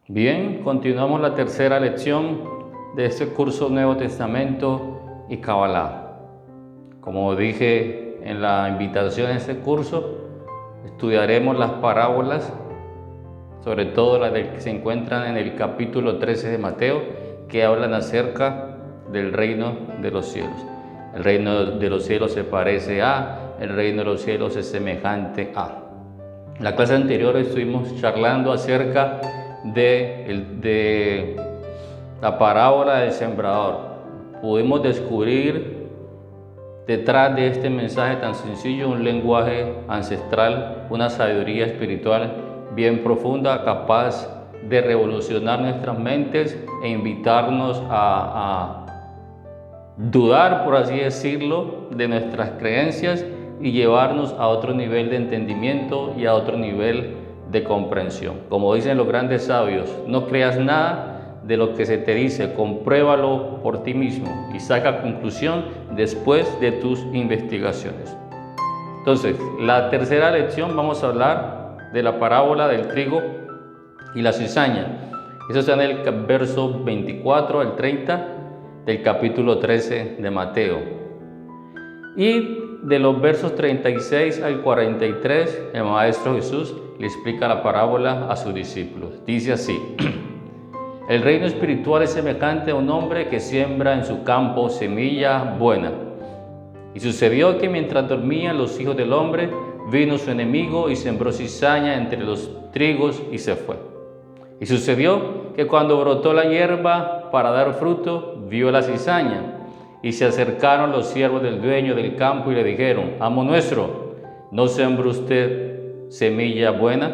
Bien, continuamos la tercera lección de este curso Nuevo Testamento y Kabbalah. Como dije en la invitación a este curso, estudiaremos las parábolas, sobre todo las que se encuentran en el capítulo 13 de Mateo, que hablan acerca del reino de los cielos. El reino de los cielos se parece a, el reino de los cielos es semejante a. En la clase anterior estuvimos charlando acerca de la parábola del sembrador. Pudimos descubrir detrás de este mensaje tan sencillo un lenguaje ancestral, una sabiduría espiritual bien profunda, capaz de revolucionar nuestras mentes e invitarnos a dudar, por así decirlo, de nuestras creencias y llevarnos a otro nivel de entendimiento y a otro nivel de comprensión. Como dicen los grandes sabios, no creas nada de lo que se te dice, compruébalo por ti mismo y saca conclusión después de tus investigaciones. Entonces, la tercera lección vamos a hablar de la parábola del trigo y la cizaña. Eso está en el verso 24 al 30 del capítulo 13 de Mateo. Y de los versos 36 al 43, el Maestro Jesús le explica la parábola a sus discípulos. Dice así: el reino espiritual es semejante a un hombre que siembra en su campo semilla buena. Y sucedió que mientras dormían los hijos del hombre, vino su enemigo y sembró cizaña entre los trigos y se fue. Y sucedió que cuando brotó la hierba para dar fruto, vio la cizaña. Y se acercaron los siervos del dueño del campo y le dijeron: amo nuestro, ¿no sembró usted semilla buena?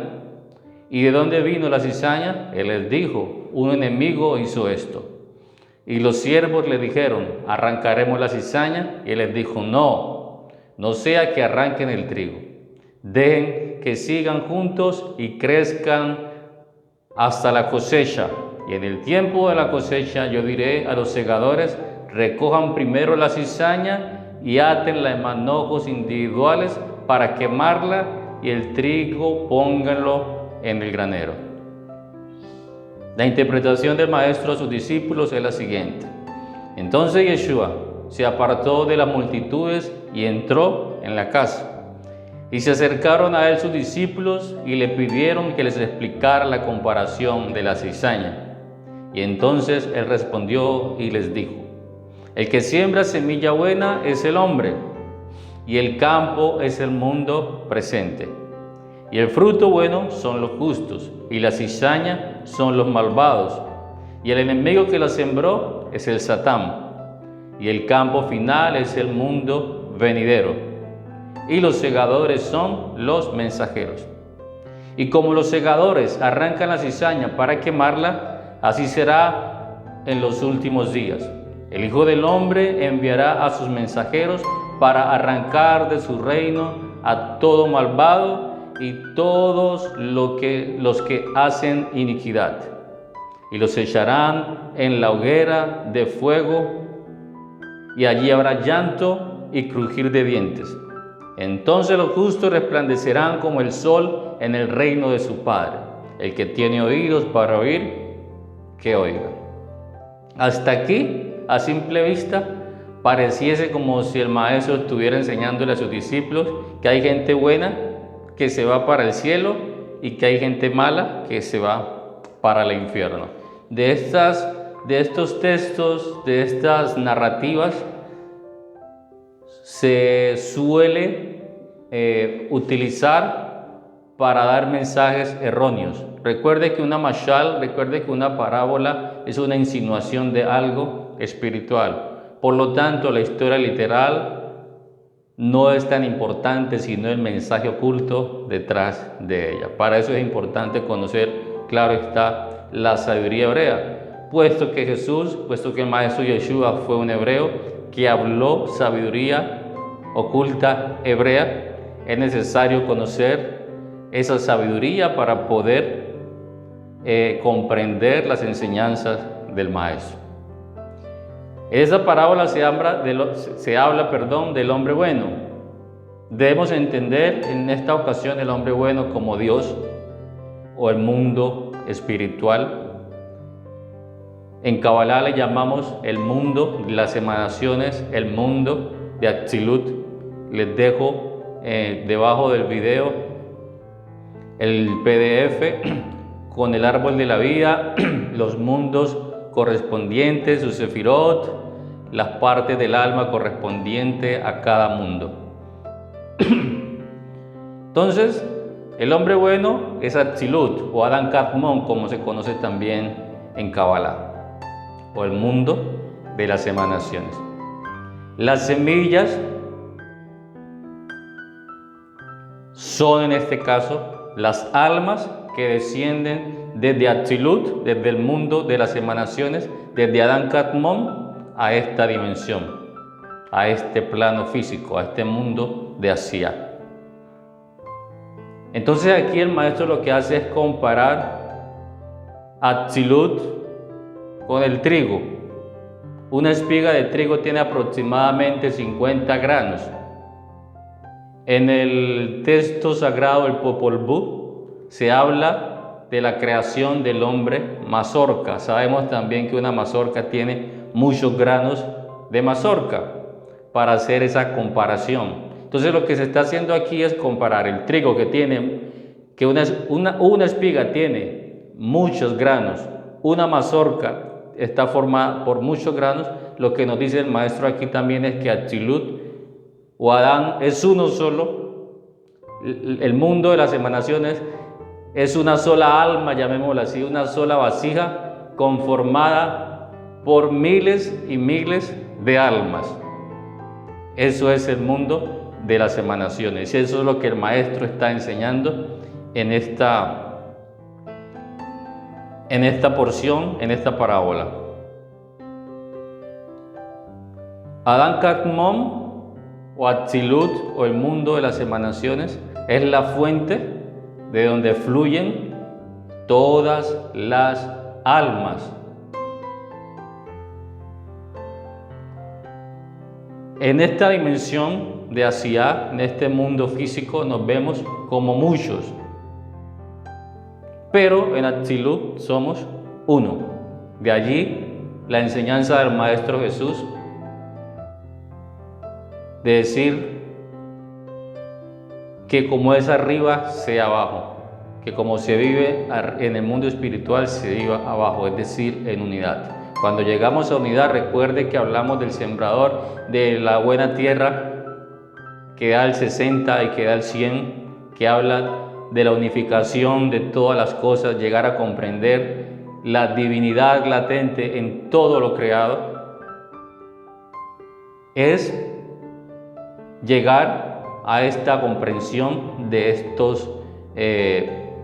¿Y de dónde vino la cizaña? Él les dijo: un enemigo hizo esto. Y los siervos le dijeron: ¿arrancaremos la cizaña? Y él les dijo: no sea que arranquen el trigo. Dejen que sigan juntos y crezcan hasta la cosecha. Y en el tiempo de la cosecha yo diré a los segadores: recojan primero la cizaña y átenla en manojos individuales para quemarla, y el trigo pónganlo en el granero. La interpretación del Maestro a sus discípulos es la siguiente: entonces Yeshua se apartó de las multitudes y entró en la casa. Y se acercaron a él sus discípulos y le pidieron que les explicara la comparación de la cizaña. Y entonces él respondió y les dijo: el que siembra semilla buena es el hombre, y el campo es el mundo presente. Y el fruto bueno son los justos, y la cizaña son los malvados. Y el enemigo que la sembró es el Satán. Y el campo final es el mundo venidero. Y los segadores son los mensajeros. Y como los segadores arrancan la cizaña para quemarla, así será en los últimos días. El Hijo del Hombre enviará a sus mensajeros para arrancar de su reino a todo malvado y todos los que hacen iniquidad, y los echarán en la hoguera de fuego, y allí habrá llanto y crujir de dientes. Entonces los justos resplandecerán como el sol en el reino de su Padre. El que tiene oídos para oír, que oiga. Hasta aquí, a simple vista, pareciese como si el Maestro estuviera enseñándole a sus discípulos que hay gente buena que se va para el cielo y que hay gente mala que se va para el infierno. De estos textos, de estas narrativas, se suele utilizar para dar mensajes erróneos. Recuerde que una mashal, recuerde que una parábola es una insinuación de algo espiritual. Por lo tanto, la historia literal no es tan importante, sino el mensaje oculto detrás de ella. Para eso es importante conocer, claro está, la sabiduría hebrea, puesto que el Maestro Yeshua fue un hebreo que habló sabiduría oculta hebrea. Es necesario conocer esa sabiduría para poder comprender las enseñanzas del Maestro. En esa parábola se habla del hombre bueno. Debemos entender en esta ocasión el hombre bueno como Dios o el mundo espiritual. En Kabbalah le llamamos el mundo de las emanaciones, el mundo de Atzilut. Les dejo debajo del video el PDF con el árbol de la vida, los mundos correspondientes, sus sefirot, las partes del alma correspondientes a cada mundo. Entonces, el hombre bueno es Atzilut o Adam Kadmon, como se conoce también en Kabbalah, o el mundo de las emanaciones. Las semillas son en este caso las almas que descienden desde Atzilut, desde el mundo de las emanaciones, desde Adam Kadmon a esta dimensión, a este plano físico, a este mundo de Asiá. Entonces aquí el maestro lo que hace es comparar Atzilut con el trigo. Una espiga de trigo tiene aproximadamente 50 granos. En el texto sagrado, el Popol Vuh, se habla de la creación del hombre mazorca. Sabemos también que una mazorca tiene muchos granos de mazorca para hacer esa comparación. Entonces lo que se está haciendo aquí es comparar el trigo que una espiga tiene muchos granos, una mazorca está formada por muchos granos. Lo que nos dice el maestro aquí también es que Atzilut o Adán es uno solo, el mundo de las emanaciones es una sola alma, llamémosla así, una sola vasija conformada por miles y miles de almas. Eso es el mundo de las emanaciones, y eso es lo que el maestro está enseñando en esta porción, en esta parábola. Adam Kadmon o Atzilut o el mundo de las emanaciones es la fuente de donde fluyen todas las almas. En esta dimensión de Asiá, en este mundo físico, nos vemos como muchos, pero en Atzilut somos uno. De allí la enseñanza del Maestro Jesús de decir que como es arriba, sea abajo, que como se vive en el mundo espiritual, se viva abajo, es decir, en unidad. Cuando llegamos a unidad, recuerde que hablamos del sembrador, de la buena tierra que da el 60 y que da el 100, que habla de la unificación de todas las cosas, llegar a comprender la divinidad latente en todo lo creado, es llegar a esta comprensión de estos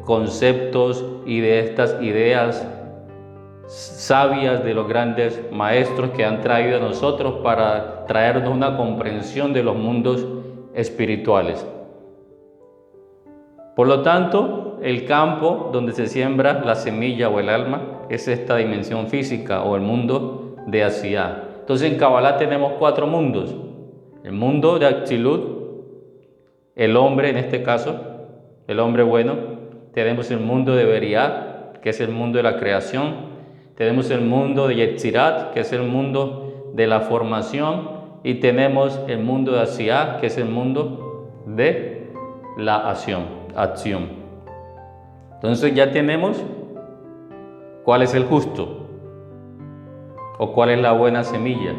conceptos y de estas ideas sabias de los grandes maestros que han traído a nosotros para traernos una comprensión de los mundos espirituales. Por lo tanto, el campo donde se siembra la semilla o el alma es esta dimensión física o el mundo de Asiá. Entonces en Kabbalah tenemos 4 mundos: el mundo de Atzilut, el hombre en este caso, el hombre bueno; tenemos el mundo de Beriah, que es el mundo de la creación; tenemos el mundo de Yetzirat, que es el mundo de la formación; y tenemos el mundo de Asiá, que es el mundo de la acción. Entonces ya tenemos cuál es el justo o cuál es la buena semilla: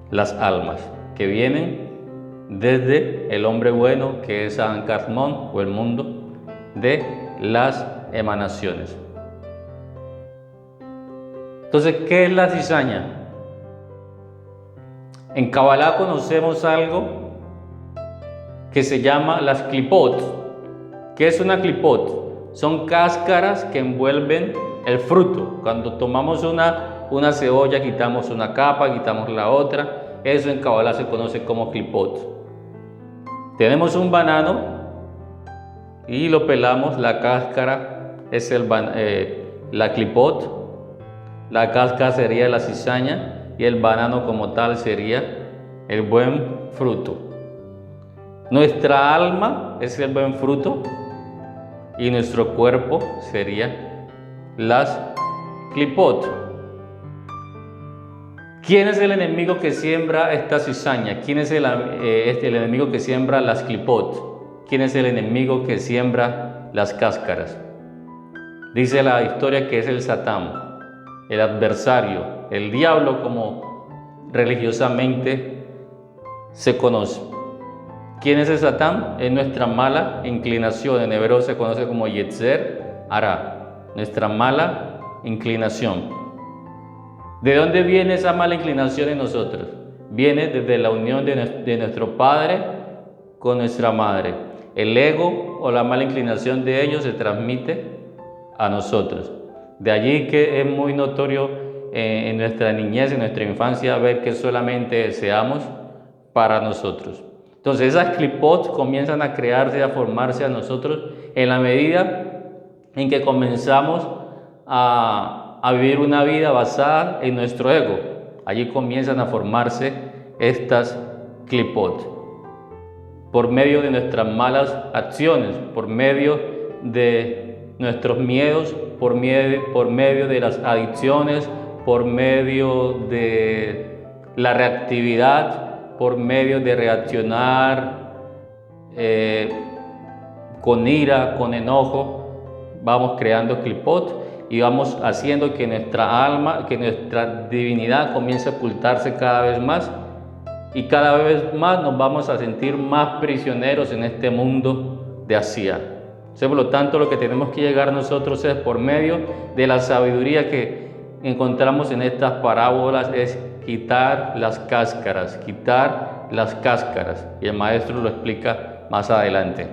las almas que vienen desde el hombre bueno, que es Adam Kadmon, o el mundo de las emanaciones. Entonces, ¿qué es la cizaña? En Kabbalah conocemos algo que se llama las klipot. ¿Qué es una klipot? Son cáscaras que envuelven el fruto. Cuando tomamos una cebolla, quitamos una capa, quitamos la otra. Eso en Kabbalah se conoce como klipot. Tenemos un banano y lo pelamos, la cáscara es la klipot, la cáscara sería la cizaña y el banano como tal sería el buen fruto. Nuestra alma es el buen fruto y nuestro cuerpo sería las clipot. ¿Quién es el enemigo que siembra esta cizaña? ¿Quién es el enemigo que siembra las clipot? ¿Quién es el enemigo que siembra las cáscaras? Dice la historia que es el Satán, el adversario, el diablo, como religiosamente se conoce. ¿Quién es el Satán? Es nuestra mala inclinación. En hebreo se conoce como Yetzer Hara, nuestra mala inclinación. ¿De dónde viene esa mala inclinación en nosotros? Viene desde la unión de nuestro padre con nuestra madre. El ego o la mala inclinación de ellos se transmite a nosotros. De allí que es muy notorio en nuestra niñez, en nuestra infancia, ver que solamente deseamos para nosotros. Entonces esas clipot comienzan a crearse, a formarse a nosotros en la medida en que comenzamos a vivir una vida basada en nuestro ego. Allí comienzan a formarse estas clipot por medio de nuestras malas acciones, por medio de nuestros miedos, por medio de las adicciones, por medio de la reactividad, por medio de reaccionar con ira, con enojo. Vamos creando clipot y vamos haciendo que nuestra alma, que nuestra divinidad comience a ocultarse cada vez más, y cada vez más nos vamos a sentir más prisioneros en este mundo de Asia. Por lo tanto, lo que tenemos que llegar nosotros es por medio de la sabiduría que encontramos en estas parábolas, es quitar las cáscaras, quitar las cáscaras. Y el maestro lo explica más adelante.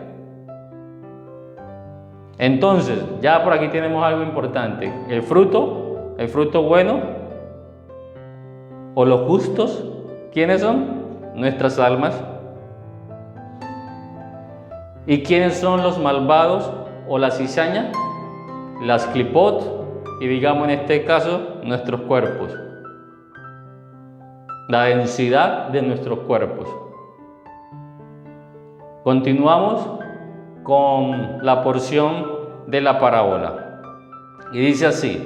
Entonces, ya por aquí tenemos algo importante. El fruto bueno o los justos, ¿quiénes son? Nuestras almas. ¿Y quiénes son los malvados o la cizaña? Las clipot, y digamos en este caso, nuestros cuerpos. La densidad de nuestros cuerpos. Continuamos con la porción de la parábola. Y dice así: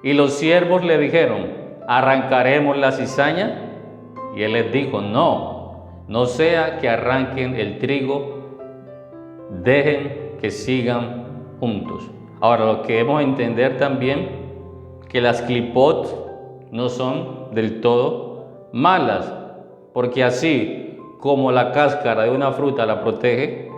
y los siervos le dijeron, ¿arrancaremos la cizaña? Y él les dijo, no sea que arranquen el trigo, dejen que sigan juntos. Ahora, lo que debemos entender también, que las clipot no son del todo malas, porque así como la cáscara de una fruta la protege,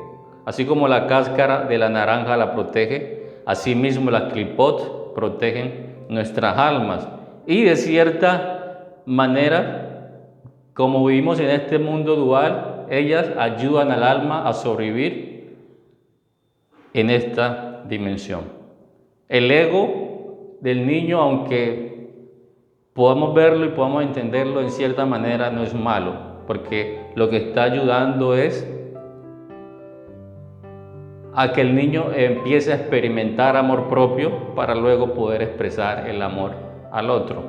así como la cáscara de la naranja la protege, así mismo las clipot protegen nuestras almas. Y de cierta manera, como vivimos en este mundo dual, ellas ayudan al alma a sobrevivir en esta dimensión. El ego del niño, aunque podamos verlo y podamos entenderlo en cierta manera, no es malo, porque lo que está ayudando es a que el niño empiece a experimentar amor propio para luego poder expresar el amor al otro.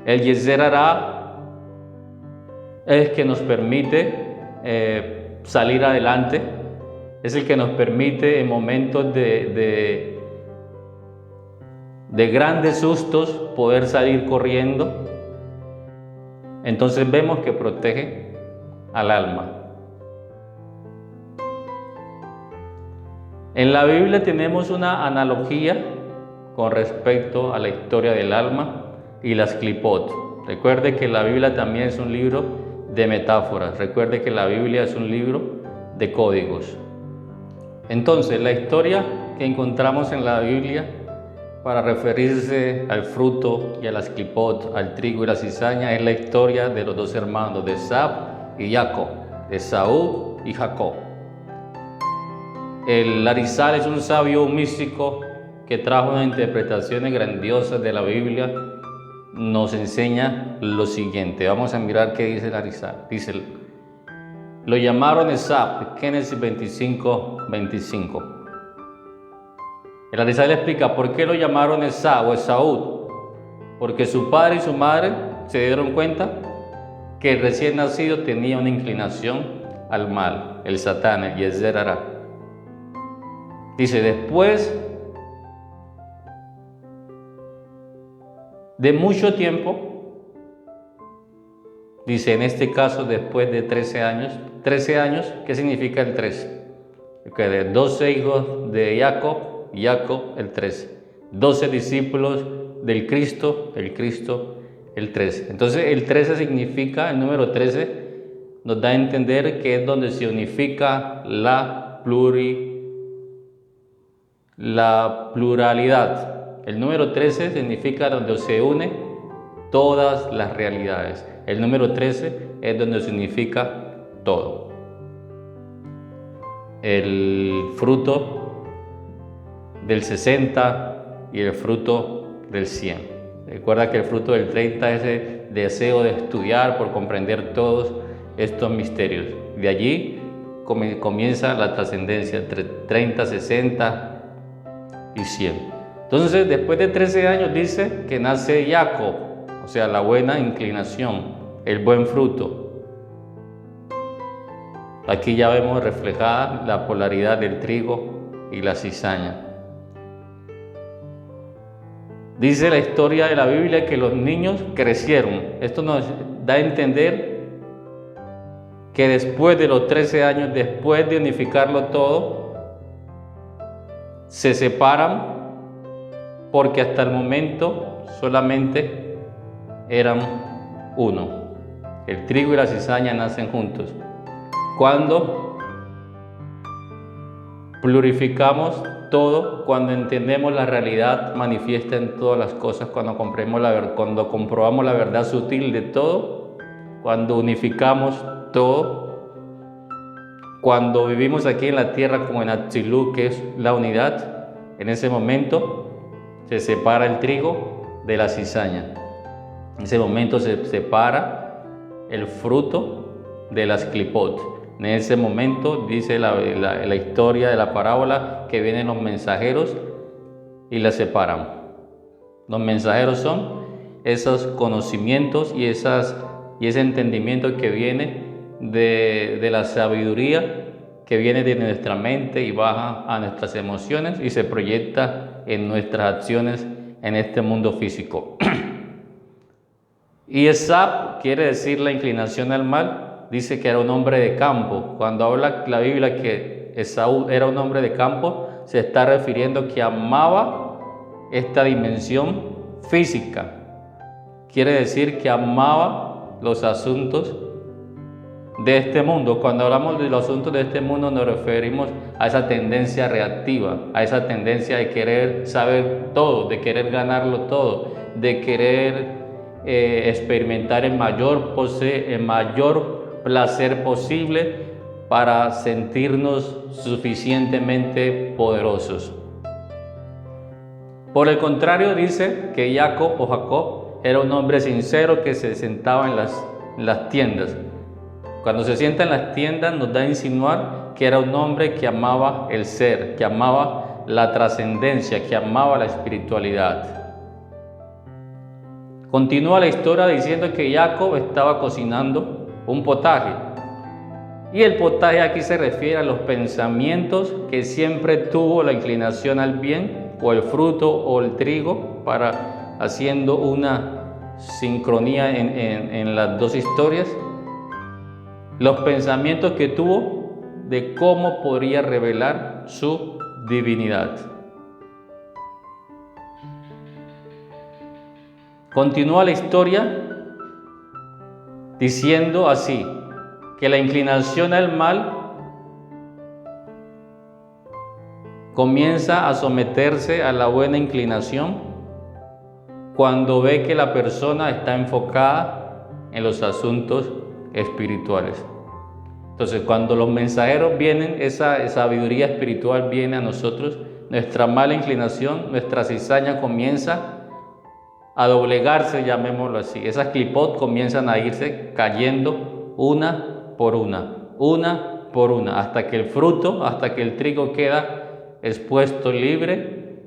El Yetzer Hara es el que nos permite salir adelante, es el que nos permite en momentos de grandes sustos poder salir corriendo. Entonces vemos que protege al alma. En la Biblia tenemos una analogía con respecto a la historia del alma y las clipot. Recuerde que la Biblia también es un libro de metáforas. Recuerde que la Biblia es un libro de códigos. Entonces, la historia que encontramos en la Biblia para referirse al fruto y a las clipot, al trigo y la cizaña, es la historia de los dos hermanos, de Esau y Jacob, de Esaú y Jacob. El Arizal es un sabio místico que trajo unas interpretaciones grandiosas de la Biblia. Nos enseña lo siguiente. Vamos a mirar qué dice el Arizal. Dice, lo llamaron Esau, Génesis 25:25. El Arizal explica por qué lo llamaron Esau o Esaú. Porque su padre y su madre se dieron cuenta que el recién nacido tenía una inclinación al mal, el Satán, el Yetzer Hara. Dice, después de mucho tiempo. Dice, en este caso, después de 13 años. 13 años, ¿qué significa el 13? Que de 12 hijos de Jacob, el 13. 12 discípulos del Cristo, el Cristo, el 13. Entonces, el 13 significa, el número 13, nos da a entender que es donde se unifica la pluralidad. El número 13 significa donde se une todas las realidades. El número 13 es donde se unifica todo. El fruto del 60 y el fruto del 100. Recuerda que el fruto del 30 es el deseo de estudiar por comprender todos estos misterios. De allí comienza la trascendencia entre 30, 60 y 100. Entonces, después de 13 años dice que nace Jacob, o sea, la buena inclinación, el buen fruto. Aquí ya vemos reflejada la polaridad del trigo y la cizaña. Dice la historia de la Biblia que los niños crecieron. Esto nos da a entender que después de los 13 años, después de unificarlo todo, se separan porque hasta el momento solamente eran uno. El trigo y la cizaña nacen juntos. Cuando plurificamos todo, cuando entendemos la realidad manifiesta en todas las cosas, cuando comprobamos la verdad sutil de todo, cuando unificamos todo, cuando vivimos aquí en la tierra como en Atsilú, que es la unidad, en ese momento se separa el trigo de la cizaña. En ese momento se separa el fruto de las clipot. En ese momento dice la historia de la parábola que vienen los mensajeros y la separan. Los mensajeros son esos conocimientos y ese entendimiento que viene de la sabiduría que viene de nuestra mente y baja a nuestras emociones y se proyecta en nuestras acciones en este mundo físico. Y Esab quiere decir la inclinación al mal. Dice que era un hombre de campo. Cuando habla la Biblia que Esaú era un hombre de campo, se está refiriendo que amaba esta dimensión física. Quiere decir que amaba los asuntos de este mundo. Cuando hablamos de los asuntos de este mundo nos referimos a esa tendencia reactiva, a esa tendencia de querer saber todo, de querer ganarlo todo, de querer experimentar el mayor placer posible para sentirnos suficientemente poderosos. Por el contrario, dice que Jacob era un hombre sincero que se sentaba en las tiendas. Cuando se sienta en las tiendas nos da a insinuar que era un hombre que amaba el ser, que amaba la trascendencia, que amaba la espiritualidad. Continúa la historia diciendo que Jacob estaba cocinando un potaje. Y el potaje aquí se refiere a los pensamientos que siempre tuvo la inclinación al bien, o el fruto o el trigo, haciendo una sincronía en las dos historias. Los pensamientos que tuvo de cómo podría revelar su divinidad. Continúa la historia diciendo así, que la inclinación al mal comienza a someterse a la buena inclinación cuando ve que la persona está enfocada en los asuntos espirituales. Entonces, cuando los mensajeros vienen, esa sabiduría espiritual viene a nosotros, nuestra mala inclinación, nuestra cizaña comienza a doblegarse, llamémoslo así. Esas clipot comienzan a irse cayendo una por una, hasta que el fruto, hasta que el trigo queda expuesto libre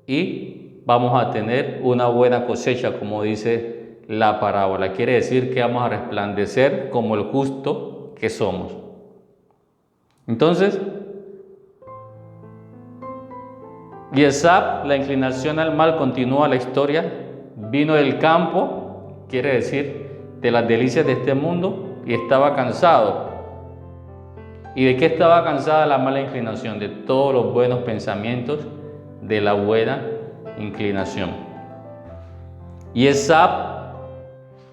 y vamos a tener una buena cosecha, como dice la parábola. Quiere decir que vamos a resplandecer como el justo que somos. Entonces, Esab, la inclinación al mal, continúa la historia vino del campo, quiere decir de las delicias de este mundo, y estaba cansado. ¿Y de qué estaba cansada? La mala inclinación, de todos los buenos pensamientos, de la buena inclinación. Y Esab,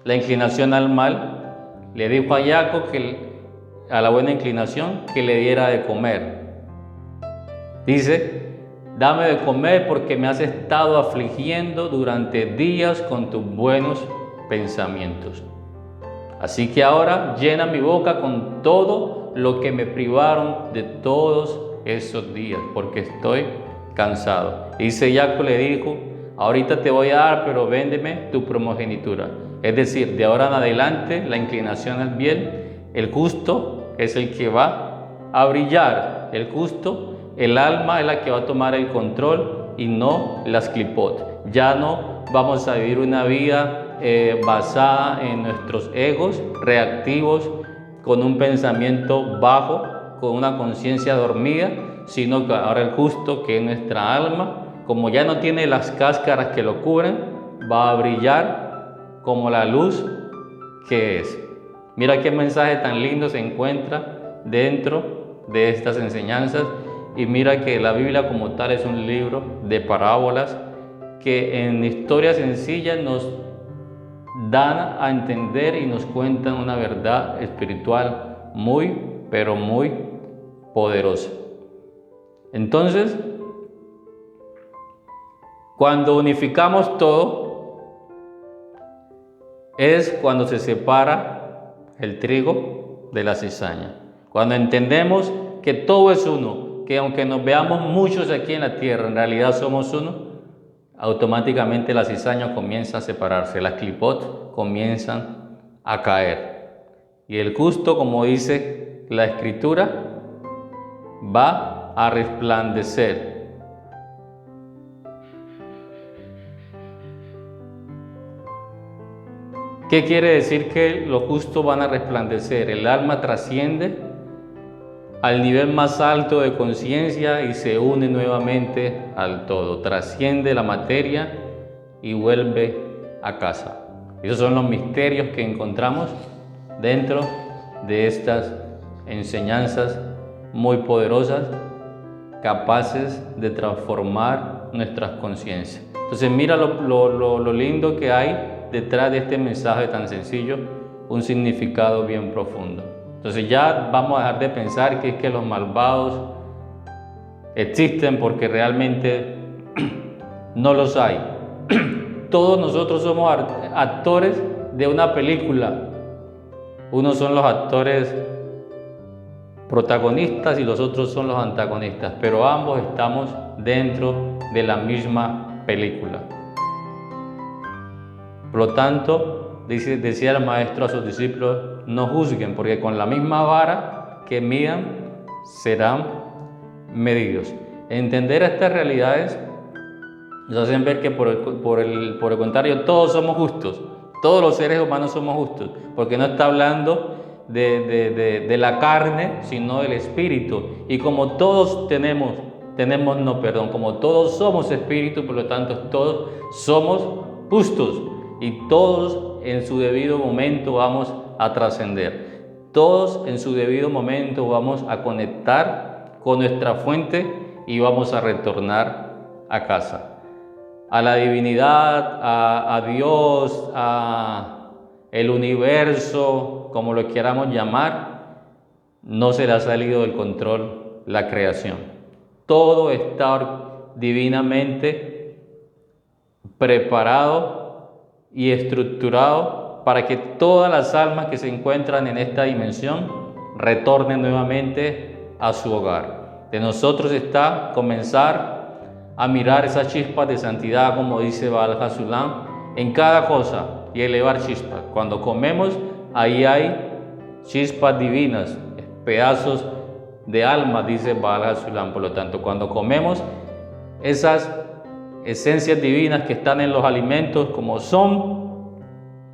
la inclinación al mal, le dijo a Jacob, a la buena inclinación, que le diera de comer. Dice: dame de comer porque me has estado afligiendo durante días con tus buenos pensamientos. Así que ahora llena mi boca con todo lo que me privaron de todos esos días, porque estoy cansado. Dice Jacob, le dijo: ahorita te voy a dar, pero véndeme tu primogenitura. Es decir, de ahora en adelante la inclinación al bien, el justo es el que va a brillar. El justo, el alma es la que va a tomar el control y no las clipot. Ya no vamos a vivir una vida basada en nuestros egos reactivos, con un pensamiento bajo, con una conciencia dormida, sino que ahora el justo, que es nuestra alma, como ya no tiene las cáscaras que lo cubren, va a brillar como la luz que es. Mira qué mensaje tan lindo se encuentra dentro de estas enseñanzas, y mira que la Biblia como tal es un libro de parábolas que en historias sencillas nos dan a entender y nos cuentan una verdad espiritual muy, pero muy poderosa. Entonces, cuando unificamos todo, es cuando se separa el trigo de la cizaña. Cuando entendemos que todo es uno, que aunque nos veamos muchos aquí en la tierra, en realidad somos uno, automáticamente la cizaña comienza a separarse, las clipot comienzan a caer. Y el justo, como dice la Escritura, va a resplandecer. ¿Qué quiere decir que los justos van a resplandecer? El alma trasciende al nivel más alto de conciencia y se une nuevamente al todo. Trasciende la materia y vuelve a casa. Esos son los misterios que encontramos dentro de estas enseñanzas muy poderosas, capaces de transformar nuestras conciencias. Entonces mira lo lindo que hay detrás de este mensaje tan sencillo, un significado bien profundo. Entonces ya vamos a dejar de pensar que es que los malvados existen, porque realmente no los hay. Todos nosotros somos actores de una película. Unos son los actores protagonistas y los otros son los antagonistas, pero ambos estamos dentro de la misma película. Por lo tanto, decía el maestro a sus discípulos: no juzguen, porque con la misma vara que midan serán medidos. Entender estas realidades nos hacen ver que por el contrario, todos somos justos, todos los seres humanos somos justos, porque no está hablando de la carne, sino del espíritu. Y como todos como todos somos espíritu, por lo tanto todos somos justos, y todos en su debido momento vamos a trascender. Todos en su debido momento vamos a conectar con nuestra fuente y vamos a retornar a casa, a la divinidad, a Dios, a el universo, como lo queramos llamar. No se le ha salido del control la creación. Todo está divinamente preparado y estructurado para que todas las almas que se encuentran en esta dimensión retornen nuevamente a su hogar. De nosotros está comenzar a mirar esas chispas de santidad, como dice Baal HaSulam, en cada cosa, y elevar chispas. Cuando comemos, ahí hay chispas divinas, pedazos de alma, dice Baal HaSulam. Por lo tanto, cuando comemos, esas esencias divinas que están en los alimentos, como son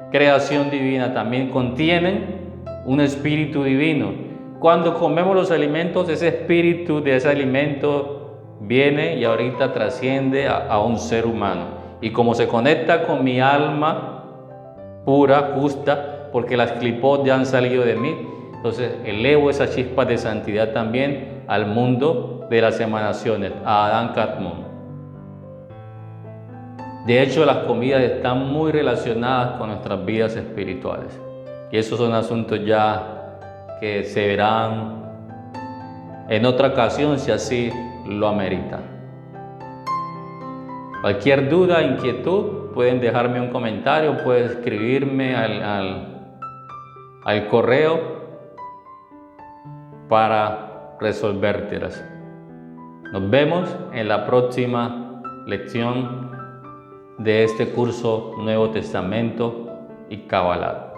creación divina, también contienen un espíritu divino. Cuando comemos los alimentos, ese espíritu de ese alimento viene y ahorita trasciende a un ser humano. Y como se conecta con mi alma pura, justa, porque las clipot ya han salido de mí, entonces elevo esas chispas de santidad también al mundo de las emanaciones, a Adán Kadmon. De hecho, las comidas están muy relacionadas con nuestras vidas espirituales. Y esos son asuntos ya que se verán en otra ocasión si así lo amerita. Cualquier duda, inquietud, pueden dejarme un comentario, pueden escribirme al correo para resolvértelas. Nos vemos en la próxima lección de este curso Nuevo Testamento y Kabbalah.